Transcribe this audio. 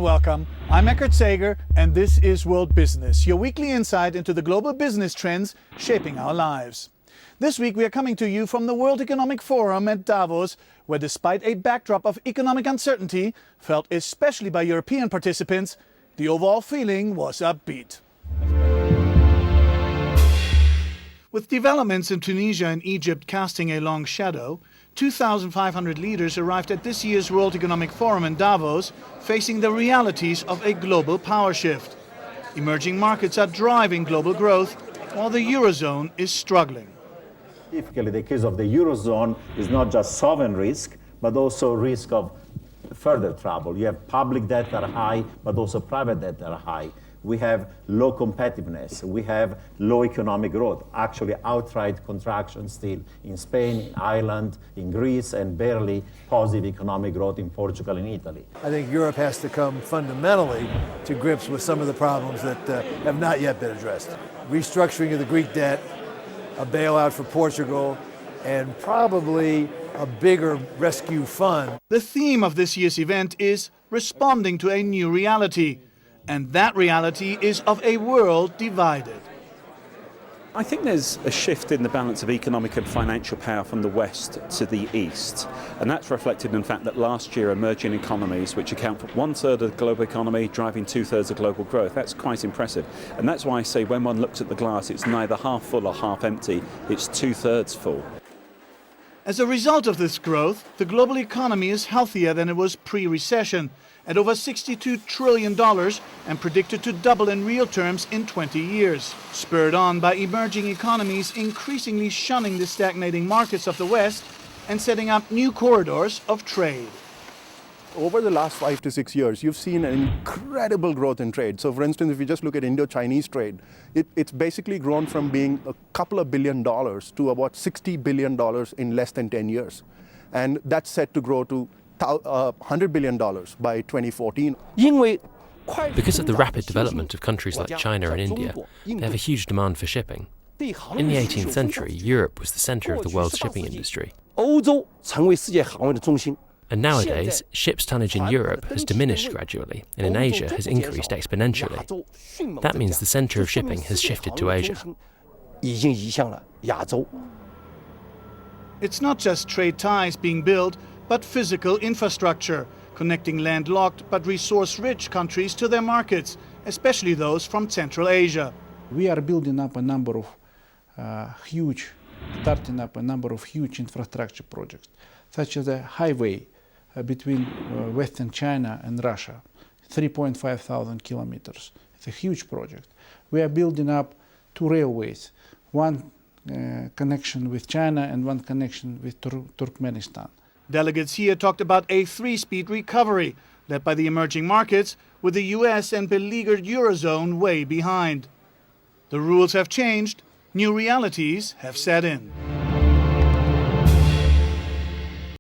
and welcome. I'm Eckhard Sager, and this is World Business, your weekly insight into the global business trends shaping our lives. This week we are coming to you from the World Economic Forum at Davos, where despite a backdrop of economic uncertainty, felt especially by European participants, the overall feeling was upbeat. With developments in Tunisia and Egypt casting a long shadow, 2,500 leaders arrived at this year's World Economic Forum in Davos, facing the realities of a global power shift. Emerging markets are driving global growth, while the Eurozone is struggling. Specifically, the case of the Eurozone is not just sovereign risk, but also risk of further trouble. You have public debt that are high, but also private debt that are high. We have low competitiveness. We have low economic growth, actually outright contraction still in Spain, in Ireland, in Greece, and barely positive economic growth in Portugal and Italy. I think Europe has to come fundamentally to grips with some of the problems that have not yet been addressed. Restructuring of the Greek debt, a bailout for Portugal, and probably a bigger rescue fund. The theme of this year's event is responding to a new reality. And that reality is of a world divided. I think there's a shift in the balance of economic and financial power from the West to the East. And that's reflected in the fact that last year emerging economies, which account for 1/3 of the global economy, driving 2/3 of global growth, that's quite impressive. And that's why I say when one looks at the glass, it's neither half full or half empty, it's 2/3 full. As a result of this growth, the global economy is healthier than it was pre-recession, at over $62 trillion and predicted to double in real terms in 20 years, spurred on by emerging economies increasingly shunning the stagnating markets of the West and setting up new corridors of trade. Over the last 5 to 6 years, you've seen an incredible growth in trade. So for instance, if you just look at Indo-Chinese trade, it's basically grown from being a couple of $1 billion to about $60 billion in less than 10 years. And that's set to grow to $100 billion by 2014. Because of the rapid development of countries like China and India, they have a huge demand for shipping. In the 18th century, Europe was the centre of the world's shipping industry. And nowadays, ships' tonnage in Europe has diminished gradually, and in Asia has increased exponentially. That means the centre of shipping has shifted to Asia. It's not just trade ties being built, but physical infrastructure, connecting landlocked but resource-rich countries to their markets, especially those from Central Asia. We are building up a number of starting up a number of huge infrastructure projects, such as a highway between Western China and Russia, 3.5 thousand kilometers. It's a huge project. We are building up 2 railways, one connection with China and one connection with Turkmenistan. Delegates here talked about a 3-speed recovery, led by the emerging markets, with the US and beleaguered Eurozone way behind. The rules have changed, new realities have set in.